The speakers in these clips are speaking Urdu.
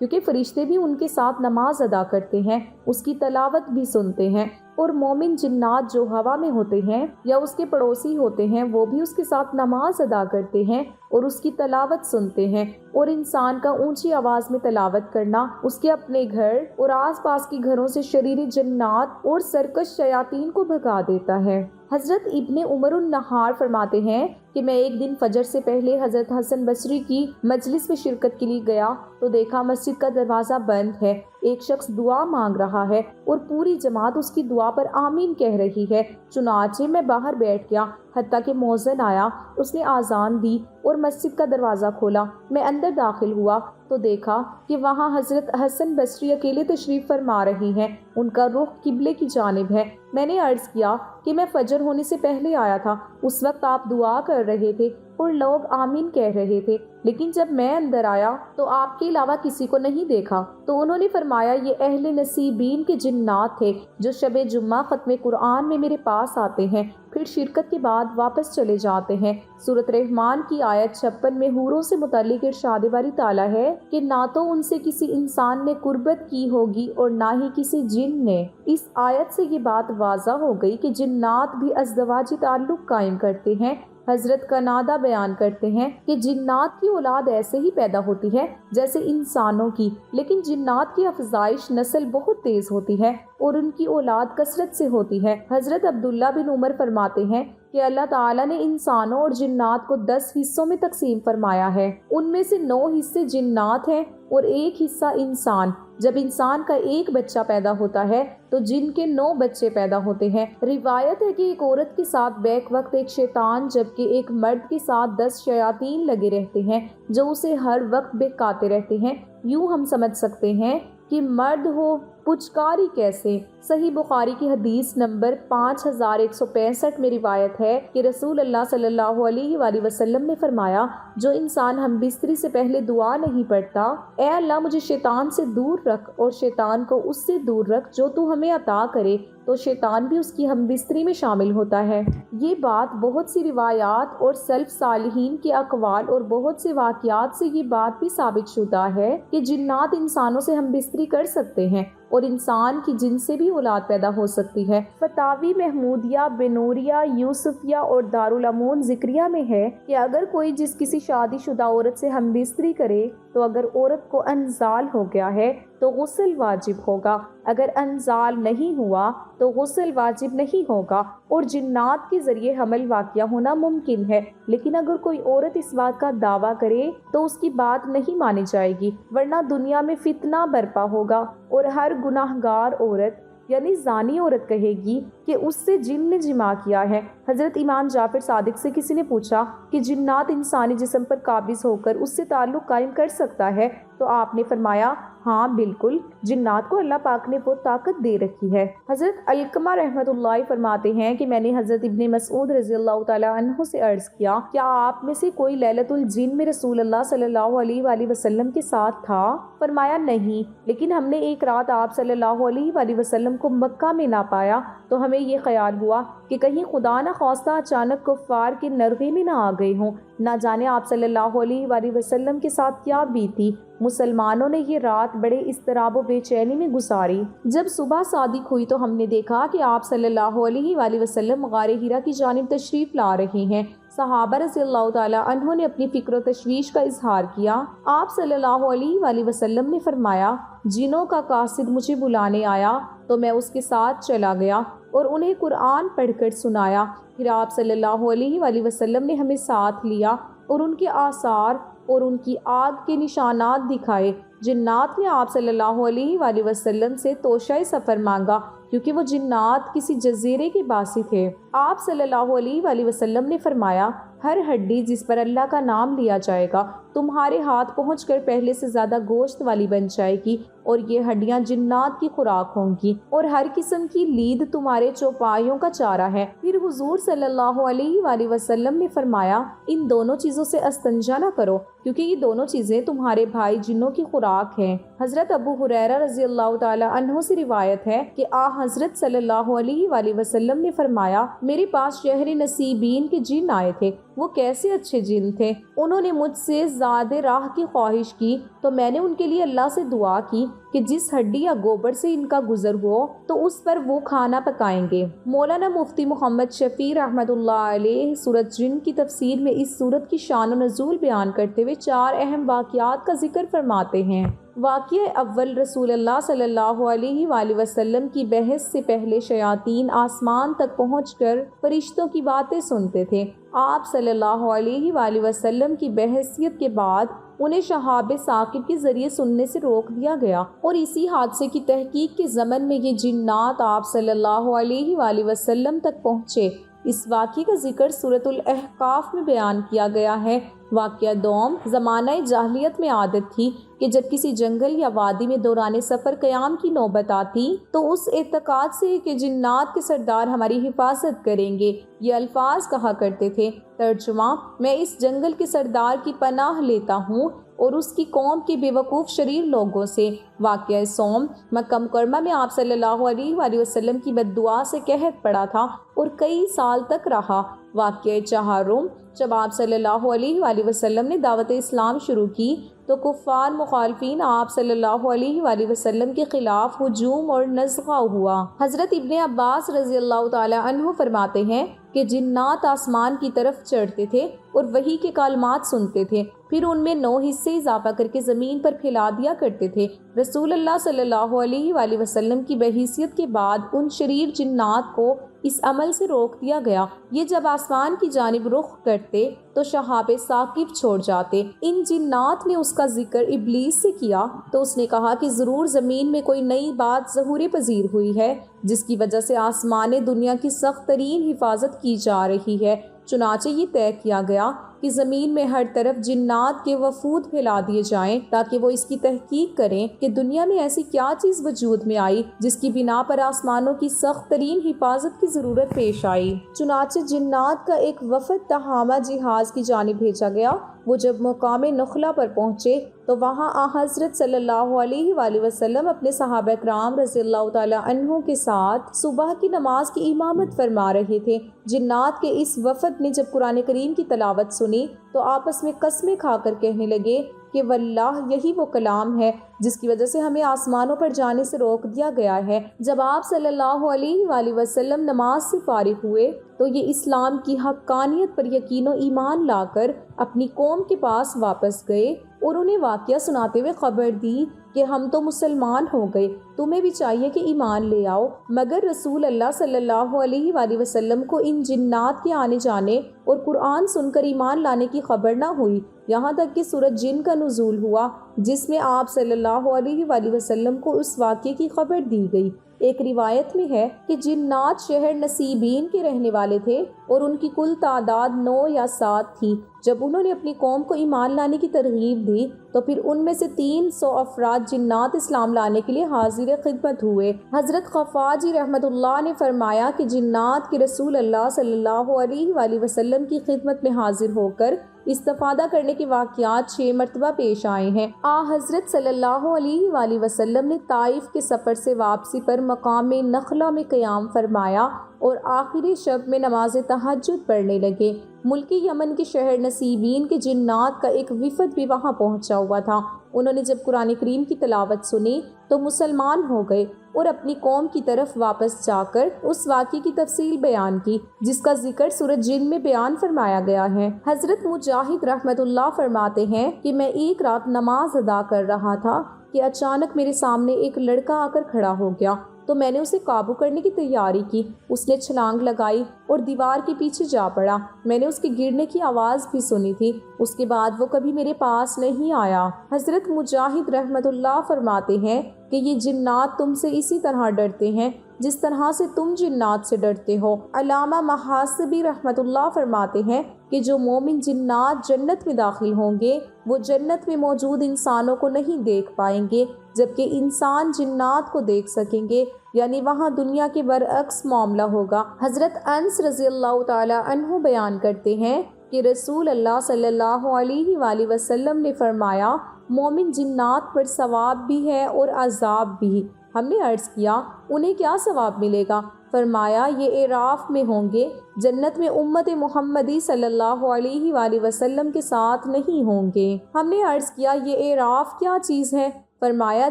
کیونکہ فرشتے بھی ان کے ساتھ نماز ادا کرتے ہیں، اس کی تلاوت بھی سنتے ہیں، اور مومن جنات جو ہوا میں ہوتے ہیں یا اس کے پڑوسی ہوتے ہیں وہ بھی اس کے ساتھ نماز ادا کرتے ہیں اور اس کی تلاوت سنتے ہیں۔ اور انسان کا اونچی آواز میں تلاوت کرنا اس کے اپنے گھر اور آس پاس کے گھروں سے شریر جنات اور سرکش شیاطین کو بھگا دیتا ہے۔ حضرت ابن عمر النہار فرماتے ہیں کہ میں ایک دن فجر سے پہلے حضرت حسن بصری کی مجلس میں شرکت کے لیے گیا تو دیکھا مسجد کا دروازہ بند ہے، ایک شخص دعا مانگ رہا ہے اور پوری جماعت اس کی دعا پر آمین کہہ رہی ہے۔ چنانچہ میں باہر بیٹھ گیا حتیٰ کہ مؤذن آیا، اس نے آذان دی اور مسجد کا دروازہ کھولا۔ میں اندر داخل ہوا تو دیکھا کہ وہاں حضرت حسن بصری اکیلے تشریف فرما رہی ہیں، ان کا رخ قبلے کی جانب ہے۔ میں نے عرض کیا کہ میں فجر ہونے سے پہلے آیا تھا، اس وقت آپ دعا کر رہے تھے اور لوگ آمین کہہ رہے تھے، لیکن جب میں اندر آیا تو آپ کے علاوہ کسی کو نہیں دیکھا۔ تو انہوں نے فرمایا یہ اہل نصیبین کے جنات تھے جو شب جمعہ ختم قرآن میں میرے پاس آتے ہیں، پھر شرکت کے بعد واپس چلے جاتے ہیں۔ سورۃ رحمان کی آیت 56 میں حوروں سے متعلق ارشاد باری تعالیٰ ہے کہ نہ تو ان سے کسی انسان نے قربت کی ہوگی اور نہ ہی کسی جن نے۔ اس آیت سے یہ بات واضح ہو گئی کہ جنات بھی ازدواجی تعلق قائم کرتے ہیں۔ حضرت قنادہ بیان کرتے ہیں کہ جنات کی اولاد ایسے ہی پیدا ہوتی ہے جیسے انسانوں کی، لیکن جنات کی افزائش نسل بہت تیز ہوتی ہے اور ان کی اولاد کثرت سے ہوتی ہے۔ حضرت عبداللہ بن عمر فرماتے ہیں کہ اللہ تعالیٰ نے انسانوں اور جنات کو 10 حصوں میں تقسیم فرمایا ہے، ان میں سے 9 حصے جنات ہیں اور 1 حصہ انسان۔ جب انسان کا ایک بچہ پیدا ہوتا ہے تو جن کے 9 بچے پیدا ہوتے ہیں۔ روایت ہے کہ ایک عورت کے ساتھ بیک وقت ایک شیطان جبکہ ایک مرد کے ساتھ 10 شیاطین لگے رہتے ہیں جو اسے ہر وقت بہکاتے رہتے ہیں۔ یوں ہم سمجھ سکتے ہیں کہ مرد ہو پچکاری کیسے۔ صحیح بخاری کی حدیث نمبر 5165 میں روایت ہے کہ رسول اللہ صلی اللہ علیہ وآلہ وسلم نے فرمایا جو انسان ہم بستری سے پہلے دعا نہیں پڑھتا، اے اللہ مجھے شیطان سے دور رکھ اور شیطان کو اس سے دور رکھ جو تو ہمیں عطا کرے، تو شیطان بھی اس کی ہم بستری میں شامل ہوتا ہے۔ یہ بات بہت سی روایات اور سلف صالحین کے اقوال اور بہت سے واقعات سے یہ بات بھی ثابت شدہ ہے کہ جنات انسانوں سے ہم بستری کر سکتے ہیں اور انسان کی جن سے بھی اولاد پیدا ہو سکتی ہے۔ فتاوی محمودیہ، بنوریہ، یوسفیہ اور دارالعمون ذکریہ میں ہے کہ اگر کوئی کسی شادی شدہ عورت سے ہم بستری کرے تو اگر عورت کو انزال ہو گیا ہے تو غسل واجب ہوگا، اگر انزال نہیں ہوا تو غسل واجب نہیں ہوگا، اور جنات کے ذریعے حمل واقع ہونا ممکن ہے، لیکن اگر کوئی عورت اس بات کا دعویٰ کرے تو اس کی بات نہیں مانی جائے گی، ورنہ دنیا میں فتنہ برپا ہوگا اور ہر گناہگار عورت یعنی زانی عورت کہے گی کہ اس سے جن نے جمع کیا ہے۔ حضرت امام جعفر صادق سے کسی نے پوچھا کہ جنات انسانی جسم پر قابض ہو کر اس سے تعلق قائم کر سکتا ہے تو آپ نے فرمایا ہاں بالکل، جنات کو اللہ پاک نے وہ طاقت دے رکھی ہے۔ حضرت علقمہ رحمۃ اللہ فرماتے ہیں کہ میں نے حضرت ابن مسعود رضی اللہ تعالی عنہ سے عرض کیا کیا آپ میں سے کوئی لیلۃ الجن میں رسول اللہ صلی اللہ علیہ وآلہ وسلم کے ساتھ تھا؟ فرمایا نہیں، لیکن ہم نے ایک رات آپ صلی اللہ علیہ وآلہ وسلم کو مکہ میں نہ پایا تو ہمیں یہ خیال ہوا کہ کہیں خدا نہ خواستہ اچانک کفار کے نرغے میں نہ آ گئے ہوں، نہ جانے آپ صلی اللہ علیہ وآلہ وسلم کے ساتھ کیا بیتی۔ مسلمانوں نے یہ رات بڑے اضطراب و بے چینی میں گزاری۔ جب صبح صادق ہوئی تو ہم نے دیکھا کہ آپ صلی اللہ علیہ وآلہ وسلم غار ہرا کی جانب تشریف لا رہے ہیں۔ صحابہ رضی اللہ تعالی عنہ نے اپنی فکر و تشویش کا اظہار کیا۔ آپ صلی اللہ علیہ وآلہ وسلم نے فرمایا جنوں کا قاصد مجھے بلانے آیا تو میں اس کے ساتھ چلا گیا اور انہیں قرآن پڑھ کر سنایا، پھر آپ صلی اللہ علیہ وآلہ وسلم نے ہمیں ساتھ لیا اور ان کے آثار اور ان کی آگ کے نشانات دکھائے۔ جنات نے آپ صلی اللہ علیہ وآلہ وسلم سے توشہ سفر مانگا کیونکہ وہ جنات کسی جزیرے کے باسی تھے۔ آپ صلی اللہ علیہ وآلہ وسلم نے فرمایا ہر ہڈی جس پر اللہ کا نام لیا جائے گا تمہارے ہاتھ پہنچ کر پہلے سے زیادہ گوشت والی بن جائے گی، اور یہ ہڈیاں جنات کی خوراک ہوں گی، اور ہر قسم کی لید تمہارے چوپایوں کا چارہ ہے۔ پھر حضور صلی اللہ علیہ وآلہ وسلم نے فرمایا ان دونوں چیزوں سے استنجا نہ کرو کیونکہ یہ دونوں چیزیں تمہارے بھائی جنوں کی خوراک ہیں۔ حضرت ابو ہریرہ رضی اللہ تعالی عنہ سے روایت ہے کہ حضرت صلی اللہ علیہ وآلہ وسلم نے فرمایا میرے پاس شہر نصیبین کے جن آئے تھے، وہ کیسے اچھے جن تھے، انہوں نے مجھ سے آزاد راہ کی خواہش کی تو میں نے ان کے لیے اللہ سے دعا کی کہ جس ہڈی یا گوبر سے ان کا گزر ہو تو اس پر وہ کھانا پکائیں گے۔ مولانا مفتی محمد شفیع رحمۃ اللہ علیہ سورۃ جن کی تفسیر میں اس سورت کی شان و نزول بیان کرتے ہوئے 4 اہم واقعات کا ذکر فرماتے ہیں۔ واقعہ اول، رسول اللہ صلی اللہ علیہ وآلہ وسلم کی بحث سے پہلے شیاطین آسمان تک پہنچ کر فرشتوں کی باتیں سنتے تھے۔ آپ صلی اللہ علیہ وآلہ وسلم کی بحثیت کے بعد انہیں شہاب ثاقب کے ذریعے سننے سے روک دیا گیا، اور اسی حادثے کی تحقیق کے ضمن میں یہ جنات آپ صلی اللہ علیہ وآلہ وسلم تک پہنچے۔ اس واقعے کا ذکر سورۃ الاحقاف میں بیان کیا گیا ہے۔ واقعہ دوم، زمانہ جاہلیت میں عادت تھی کہ جب کسی جنگل یا وادی میں دوران سفر قیام کی نوبت آتی تو اس اعتقاد سے کہ جنات کے سردار ہماری حفاظت کریں گے، یہ الفاظ کہا کرتے تھے۔ ترجمہ: میں اس جنگل کے سردار کی پناہ لیتا ہوں اور اس کی قوم کے بے وقوف شریر لوگوں سے۔ واقعہ سوم، مکہ مکرمہ میں آپ صلی اللہ علیہ وآلہ وسلم کی بد دعا سے قحط پڑا تھا اور کئی سال تک رہا۔ واقعہ چہارم، جب آپ صلی اللہ علیہ وآلہ وسلم نے دعوت اسلام شروع کی تو کفار مخالفین آپ صلی اللہ علیہ وآلہ وسلم کے خلاف ہجوم اور نزغہ ہوا۔ حضرت ابن عباس رضی اللہ تعالی عنہ فرماتے ہیں کہ جنات آسمان کی طرف چڑھتے تھے اور وحی کے کلمات سنتے تھے، پھر ان میں 9 حصے اضافہ کر کے زمین پر پھیلا دیا کرتے تھے۔ رسول اللہ صلی اللہ علیہ وآلہ وسلم کی بحیثیت کے بعد ان شریر جنات کو اس عمل سے روک دیا گیا۔ یہ جب آسمان کی جانب رخ کرتے تو شہاب ثاقب چھوڑ جاتے۔ ان جنات نے اس کا ذکر ابلیس سے کیا تو اس نے کہا کہ ضرور زمین میں کوئی نئی بات ظہور پذیر ہوئی ہے جس کی وجہ سے آسمان دنیا کی سخت ترین حفاظت کی جا رہی ہے۔ چنانچہ یہ طے کیا گیا کہ زمین میں ہر طرف جنات کے وفود پھیلا دیے جائیں تاکہ وہ اس کی تحقیق کریں کہ دنیا میں ایسی کیا چیز وجود میں آئی جس کی بنا پر آسمانوں کی سخت ترین حفاظت کی ضرورت پیش آئی۔ چنانچہ جنات کا ایک وفد تہامہ جہاز کی جانب بھیجا گیا۔ وہ جب مقام نخلا پر پہنچے تو وہاں حضرت صلی اللہ علیہ وآلہ وسلم اپنے صحابہ کرام رضی اللہ تعالی عنہ کے ساتھ صبح کی نماز کی امامت فرما رہے تھے۔ جنات کے اس وفد نے جب قرآن کریم کی تلاوت سنی تو آپس میں قسمیں کھا کر کہنے لگے کہ واللہ یہی وہ کلام ہے جس کی وجہ سے ہمیں آسمانوں پر جانے سے روک دیا گیا ہے۔ جب آپ صلی اللہ علیہ وآلہ وسلم نماز سے فارغ ہوئے تو یہ اسلام کی حقانیت پر یقین و ایمان لا کر اپنی قوم کے پاس واپس گئے اور انہیں واقعہ سناتے ہوئے خبر دی کہ ہم تو مسلمان ہو گئے، تمہیں بھی چاہیے کہ ایمان لے آؤ۔ مگر رسول اللہ صلی اللہ علیہ وآلہ وسلم کو ان جنات کے آنے جانے اور قرآن سن کر ایمان لانے کی خبر نہ ہوئی، یہاں تک کہ سورۃ جن کا نزول ہوا جس میں آپ صلی اللہ علیہ وآلہ وسلم کو اس واقعے کی خبر دی گئی۔ ایک روایت میں ہے کہ جنات شہر نصیبین کے رہنے والے تھے اور ان کی کل تعداد 9 یا 7 تھی۔ جب انہوں نے اپنی قوم کو ایمان لانے کی ترغیب دی تو پھر ان میں سے 300 افراد جنات اسلام لانے کے لیے حاضر خدمت ہوئے۔ حضرت خفاجی رحمۃ اللہ نے فرمایا کہ جنات کے رسول اللہ صلی اللہ علیہ وآلہ وسلم کی خدمت میں حاضر ہو کر استفادہ کرنے کے واقعات 6 مرتبہ پیش آئے ہیں۔ حضرت صلی اللہ علیہ وآلہ وسلم نے طائف کے سفر سے واپسی پر مقام نخلا میں قیام فرمایا اور آخری شب میں نماز تہجد پڑھنے لگے۔ ملکی یمن کے شہر نصیبین کے جنات کا ایک وفد بھی وہاں پہنچا ہوا تھا۔ انہوں نے جب قرآن کریم کی تلاوت سنی تو مسلمان ہو گئے اور اپنی قوم کی طرف واپس جا کر اس واقعے کی تفصیل بیان کی جس کا ذکر سورۃ جن میں بیان فرمایا گیا ہے۔ حضرت مجاہد رحمۃ اللہ فرماتے ہیں کہ میں ایک رات نماز ادا کر رہا تھا کہ اچانک میرے سامنے ایک لڑکا آ کر کھڑا ہو گیا تو میں نے اسے قابو کرنے کی تیاری کی۔ اس نے چھلانگ لگائی اور دیوار کے پیچھے جا پڑا۔ میں نے اس کے گرنے کی آواز بھی سنی تھی۔ اس کے بعد وہ کبھی میرے پاس نہیں آیا۔ حضرت مجاہد رحمۃ اللہ فرماتے ہیں کہ یہ جنات تم سے اسی طرح ڈرتے ہیں جس طرح سے تم جنات سے ڈرتے ہو۔ علامہ محاسبی رحمۃ اللہ فرماتے ہیں کہ جو مومن جنات جنت میں داخل ہوں گے وہ جنت میں موجود انسانوں کو نہیں دیکھ پائیں گے جبکہ انسان جنات کو دیکھ سکیں گے، یعنی وہاں دنیا کے برعکس معاملہ ہوگا۔ حضرت انس رضی اللہ تعالی عنہ بیان کرتے ہیں کہ رسول اللہ صلی اللہ علیہ وآلہ وسلم نے فرمایا مومن جنات پر ثواب بھی ہے اور عذاب بھی۔ ہم نے عرض کیا انہیں کیا ثواب ملے گا؟ فرمایا یہ اعراف میں ہوں گے، جنت میں امت محمدی صلی اللہ علیہ وآلہ وسلم کے ساتھ نہیں ہوں گے۔ ہم نے عرض کیا یہ اعراف کیا چیز ہے؟ فرمایا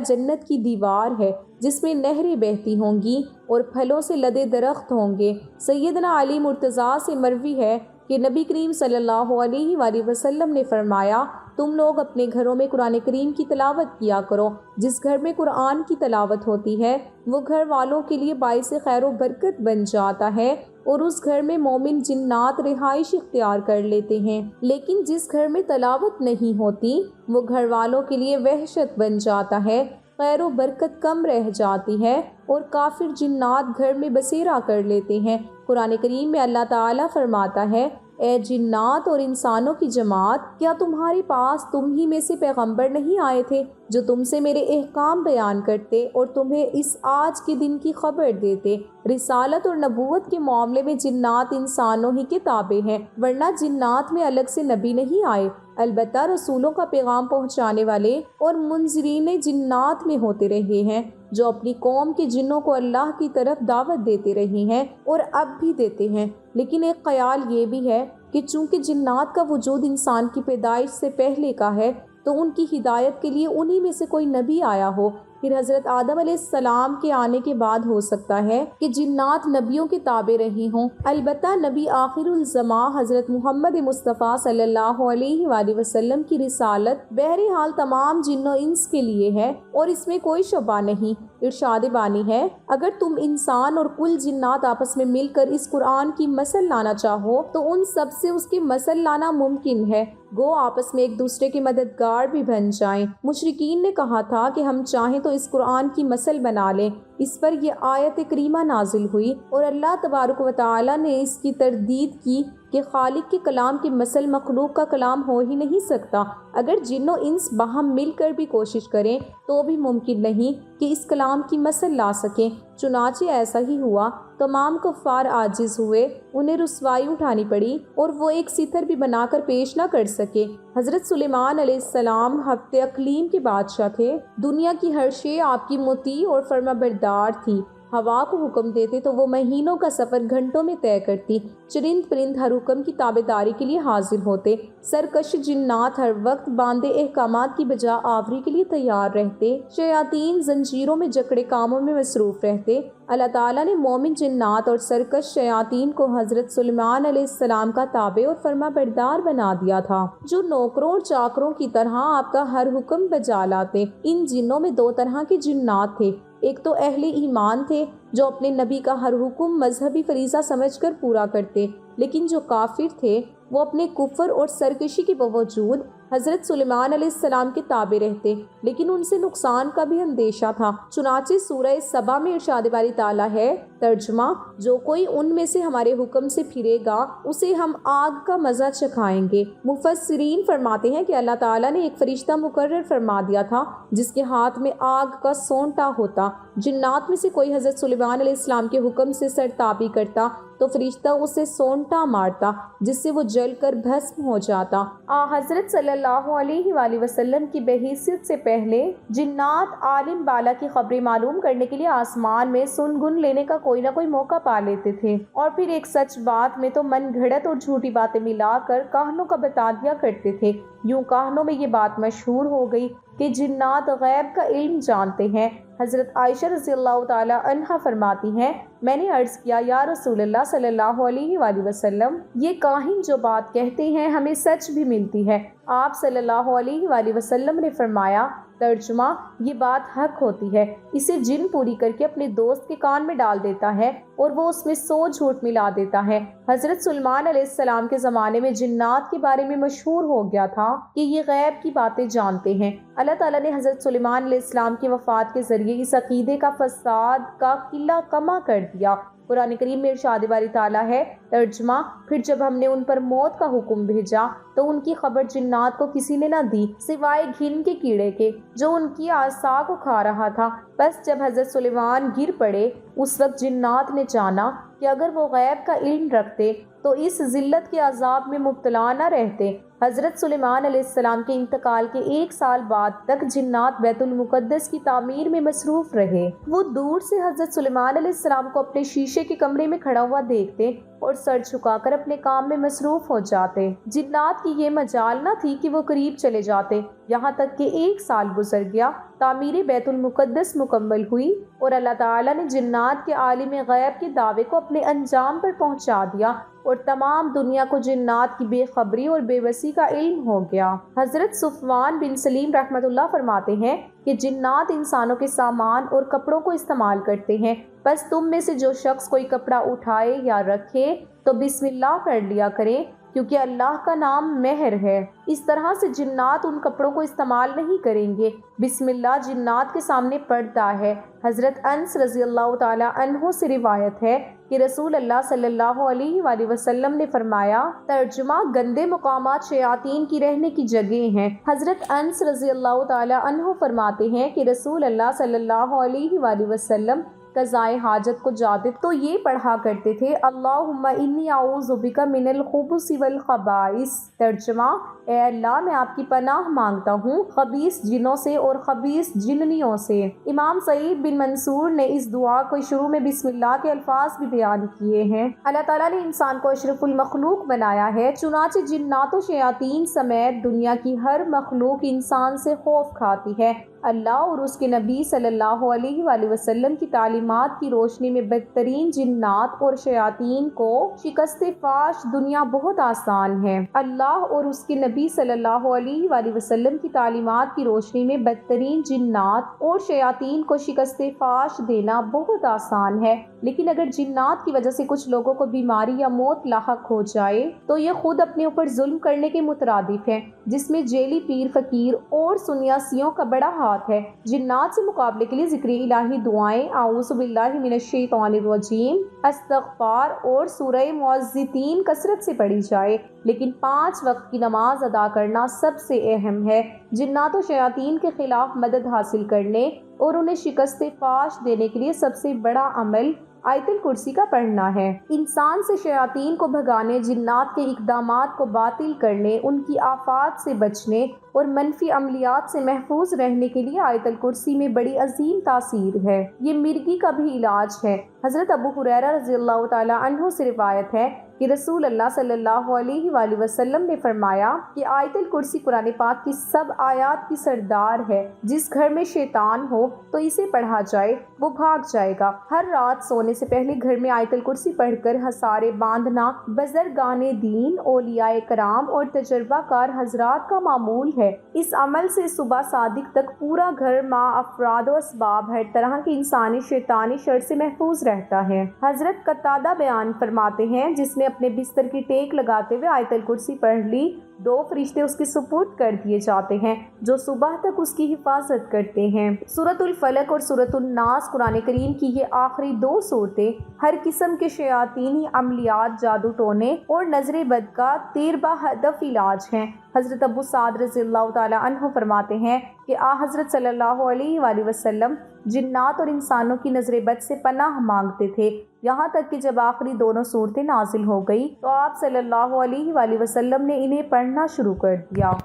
جنت کی دیوار ہے جس میں نہریں بہتی ہوں گی اور پھلوں سے لدے درخت ہوں گے۔ سیدنا علی مرتضیٰ سے مروی ہے کہ نبی کریم صلی اللہ علیہ وآلہ وسلم نے فرمایا تم لوگ اپنے گھروں میں قرآن کریم کی تلاوت کیا کرو، جس گھر میں قرآن کی تلاوت ہوتی ہے وہ گھر والوں کے لیے باعث خیر و برکت بن جاتا ہے اور اس گھر میں مومن جنات رہائش اختیار کر لیتے ہیں، لیکن جس گھر میں تلاوت نہیں ہوتی وہ گھر والوں کے لیے وحشت بن جاتا ہے، خیر و برکت کم رہ جاتی ہے اور کافر جنات گھر میں بسیرا کر لیتے ہیں۔ قرآن کریم میں اللہ تعالیٰ فرماتا ہے اے جنات اور انسانوں کی جماعت، کیا تمہارے پاس تم ہی میں سے پیغمبر نہیں آئے تھے جو تم سے میرے احکام بیان کرتے اور تمہیں اس آج کے دن کی خبر دیتے؟ رسالت اور نبوت کے معاملے میں جنات انسانوں ہی کے تابع ہیں، ورنہ جنات میں الگ سے نبی نہیں آئے، البتہ رسولوں کا پیغام پہنچانے والے اور منذرین جنات میں ہوتے رہے ہیں جو اپنی قوم کے جنوں کو اللہ کی طرف دعوت دیتے رہے ہیں اور اب بھی دیتے ہیں۔ لیکن ایک خیال یہ بھی ہے کہ چونکہ جنات کا وجود انسان کی پیدائش سے پہلے کا ہے تو ان کی ہدایت کے لیے انہی میں سے کوئی نبی آیا ہو، پھر حضرت آدم علیہ السلام کے آنے کے بعد ہو سکتا ہے کہ جنات نبیوں کے تابع رہے ہوں۔ البتہ نبی آخر الزماں حضرت محمد مصطفیٰ صلی اللہ علیہ وآلہ وسلم کی رسالت بہرحال تمام جن و انس کے لیے ہے اور اس میں کوئی شبہ نہیں۔ ارشاد بانی ہے اگر تم انسان اور کل جنات آپس میں مل کر اس قرآن کی مثل لانا چاہو تو ان سب سے اس کی مثل لانا ممکن ہے، گو آپس میں ایک دوسرے کے مددگار بھی بن جائیں۔ مشرکین نے کہا تھا کہ ہم چاہیں تو اس قرآن کی مثل بنا لیں، اس پر یہ آیت کریمہ نازل ہوئی اور اللہ تبارک و تعالی نے اس کی تردید کی کہ خالق کے کلام کی مثل مخلوق کا کلام ہو ہی نہیں سکتا، اگر جن و انس باہم مل کر بھی کوشش کریں تو بھی ممکن نہیں کہ اس کلام کی مثل لا سکیں۔ چنانچہ ایسا ہی ہوا، تمام کفار عاجز ہوئے، انہیں رسوائی اٹھانی پڑی اور وہ ایک ستر بھی بنا کر پیش نہ کر سکے۔ حضرت سلیمان علیہ السلام ہفتے اقلیم کے بادشاہ تھے، دنیا کی ہر شے آپ کی مطیع اور فرما بردار تھی، ہوا کو حکم دیتے تو وہ مہینوں کا سفر گھنٹوں میں طے کرتی، چرند پرند ہر حکم کی تابعداری کے لیے حاضر ہوتے، سرکش جنات ہر وقت باندھے احکامات کی بجا آوری کے لیے تیار رہتے، شیاطین زنجیروں میں جکڑے کاموں میں مصروف رہتے۔ اللہ تعالیٰ نے مومن جنات اور سرکش شیاطین کو حضرت سلیمان علیہ السلام کا تابع اور فرما بردار بنا دیا تھا، جو نوکروں اور چاکروں کی طرح آپ کا ہر حکم بجا لاتے۔ ان جنوں میں دو طرح کے جنات تھے، ایک تو اہل ایمان تھے جو اپنے نبی کا ہر حکم مذہبی فریضہ سمجھ کر پورا کرتے، لیکن جو کافر تھے وہ اپنے کفر اور سرکشی کے باوجود حضرت سلیمان علیہ السلام کے تابع رہتے، لیکن ان سے نقصان کا بھی اندیشہ تھا۔ چنانچہ سورہ سبا میں ارشاد باری تعالیٰ ہے، ترجمہ جو کوئی ان میں سے ہمارے حکم سے پھرے گا اسے ہم آگ کا مزہ چکھائیں گے۔ مفسرین فرماتے ہیں کہ اللہ تعالیٰ نے ایک فرشتہ مقرر فرما دیا تھا جس کے ہاتھ میں آگ کا سونٹا ہوتا، جنات میں سے کوئی حضرت سلیمان علیہ السلام کے حکم سے سرتابی کرتا تو فرشتہ اسے سونٹا مارتا جس سے وہ جل کر بھسم ہو جاتا۔ حضرت صلی اللہ علیہ وآلہ وسلم کی بحیثیت سے پہلے جنات عالم بالا کی خبریں معلوم کرنے کے لیے آسمان میں سن گن لینے کا کوئی نہ کوئی موقع پا لیتے تھے، اور پھر ایک سچ بات میں تو من گھڑت اور جھوٹی باتیں ملا کر کاہنوں کا بتا دیا کرتے تھے۔ یوں کاہنوں میں یہ بات مشہور ہو گئی کہ جنات غیب کا علم جانتے ہیں۔ حضرت عائشہ رضی اللہ تعالی عنہا فرماتی ہیں میں نے عرض کیا یا رسول اللہ صلی اللہ علیہ وآلہ وسلم، یہ کاہن جو بات کہتے ہیں ہمیں سچ بھی ملتی ہے۔ آپ صلی اللہ علیہ وآلہ وسلم نے فرمایا، ترجمہ یہ بات حق ہوتی ہے، اسے جن پوری کر کے اپنے دوست کے کان میں ڈال دیتا ہے اور وہ اس میں 100 جھوٹ ملا دیتا ہے۔ حضرت سلیمان علیہ السلام کے زمانے میں جنات کے بارے میں مشہور ہو گیا تھا کہ یہ غیب کی باتیں جانتے ہیں۔ اللہ تعالیٰ نے حضرت سلیمان علیہ السلام کی وفات کے ذریعے اس عقیدے کا فساد کا قلہ کما کر دیا۔ قرآن کریم میں ارشاد باری تعالیٰ ہے، ترجمہ پھر جب ہم نے ان پر موت کا حکم بھیجا تو ان کی خبر جنات کو کسی نے نہ دی سوائے گھن کے کیڑے کے جو ان کی اعصا کو کھا رہا تھا۔ بس جب حضرت سلیمان گر پڑے اس وقت جنات نے جانا کہ اگر وہ غیب کا علم رکھتے تو اس ذلت کے عذاب میں مبتلا نہ رہتے۔ حضرت سلیمان علیہ السلام کے انتقال کے 1 سال بعد تک جنات بیت المقدس کی تعمیر میں مصروف رہے۔ وہ دور سے حضرت سلیمان علیہ السلام کو اپنے شیشے کے کمرے میں کھڑا ہوا دیکھتے اور سر جھکا کر اپنے کام میں مصروف ہو جاتے۔ جنات کی یہ مجال نہ تھی کہ وہ قریب چلے جاتے، یہاں تک کہ 1 سال گزر گیا، تعمیر بیت المقدس مکمل ہوئی اور اللہ تعالیٰ نے جنات کے عالم غیب کے دعوے کو اپنے انجام پر پہنچا دیا اور تمام دنیا کو جنات کی بے خبری اور بے بسی کا علم ہو گیا۔ حضرت صفوان بن سلیم رحمۃ اللہ فرماتے ہیں کہ جنات انسانوں کے سامان اور کپڑوں کو استعمال کرتے ہیں، بس تم میں سے جو شخص کوئی کپڑا اٹھائے یا رکھے تو بسم اللہ کر لیا کرے، کیونکہ اللہ کا نام مہر ہے۔ اس طرح سے جنات ان کپڑوں کو استعمال نہیں کریں گے۔ بسم اللہ جنات کے سامنے پڑتا ہے۔ حضرت انس رضی اللہ تعالی عنہ سے روایت ہے کہ رسول اللہ صلی اللہ علیہ وآلہ وسلم نے فرمایا، ترجمہ گندے مقامات شیاطین کی رہنے کی جگہ ہیں۔ حضرت انس رضی اللہ تعالی عنہ فرماتے ہیں کہ رسول اللہ صلی اللہ علیہ وآلہ وسلم قضائے حاجت کو جاتے تو یہ پڑھا کرتے تھے، اللہم انی اعوذ بک من الخبث والخبائث۔ ترجمہ، اے اللہ میں آپ کی پناہ مانگتا ہوں خبیث جنوں سے اور خبیث جننیوں سے۔ امام سعید بن منصور نے اس دعا کو شروع میں بسم اللہ کے الفاظ بھی بیان کیے ہیں۔ اللہ تعالیٰ نے انسان کو اشرف المخلوق بنایا ہے، چنانچہ جنات و شیاطین سمیت دنیا کی ہر مخلوق انسان سے خوف کھاتی ہے۔ اللہ اور اس کے نبی صلی اللہ علیہ وآلہ وسلم کی تعلیمات کی روشنی میں بدترین جنات اور شیاطین کو شکست فاش دنیا بہت آسان ہے۔ اللہ اور اس کے نبی صلی اللہ علیہ وآلہ وسلم کی تعلیمات کی روشنی میں بدترین جنات اور شیاطین کو شکست فاش دینا بہت آسان ہے، لیکن اگر جنات کی وجہ سے کچھ لوگوں کو بیماری یا موت لاحق ہو جائے تو یہ خود اپنے اوپر ظلم کرنے کے مترادف ہے، جس میں جیلی پیر فقیر اور سنیاسیوں کا بڑا ہاتھ ہے۔ جنات سے مقابلے کے لیے ذکر الہی دعائیں، اعوذ باللہ من الشیطان الرجیم، استغفار اور سورہ معوذتین کثرت سے پڑھی جائے، لیکن 5 وقت کی نماز ادا کرنا سب سے اہم ہے۔ جنات و شیاطین کے خلاف مدد حاصل کرنے اور انہیں شکست فاش دینے کے لیے سب سے بڑا عمل آیت الکرسی کا پڑھنا ہے۔ انسان سے شیاطین کو بھگانے، جنات کے اقدامات کو باطل کرنے، ان کی آفات سے بچنے اور منفی عملیات سے محفوظ رہنے کے لیے آیت الکرسی میں بڑی عظیم تاثیر ہے۔ یہ مرگی کا بھی علاج ہے۔ حضرت ابو ہریرہ رضی اللہ تعالی عنہ سے روایت ہے کہ رسول اللہ صلی اللہ علیہ وآلہ وسلم نے فرمایا کہ آیت الکرسی قرآن پاک کی سب آیات کی سردار ہے۔ جس گھر میں شیطان ہو تو اسے پڑھا جائے، وہ بھاگ جائے گا۔ ہر رات سونے سے پہلے گھر میں آیت الکرسی پڑھ کر حصارے باندھنا بزرگان دین، اولیاء کرام اور تجربہ کار حضرات کا معمول ہے۔ اس عمل سے صبح صادق تک پورا گھر مع افراد و اسباب ہر طرح کی انسانی شیطانی شر سے محفوظ رہتا ہے۔ حضرت قتادہ بیان فرماتے ہیں، جس نے اپنے بستر کی ٹیک لگاتے ہوئے آیت الکرسی پڑھ لی، 2 فرشتے اس کے سپرد کر دیے جاتے ہیں جو صبح تک اس کی حفاظت کرتے ہیں۔ سورۃ الفلق اور سورۃ الناس قرآن کریم کی یہ آخری 2 صورتیں ہر قسم کے شیاطینی عملیات، جادو ٹونے اور نظر بد کا 13 ہدف علاج ہیں۔ حضرت ابو سعد رضی اللہ تعالی عنہ فرماتے ہیں کہ حضرت صلی اللہ علیہ وآلہ وسلم جنات اور انسانوں کی نظر بد سے پناہ مانگتے تھے، یہاں تک کہ جب آخری 2 صورتیں نازل ہو گئی تو آپ صلی اللہ علیہ وآلہ وسلم نے انہیں پڑھنا شروع کر دیا۔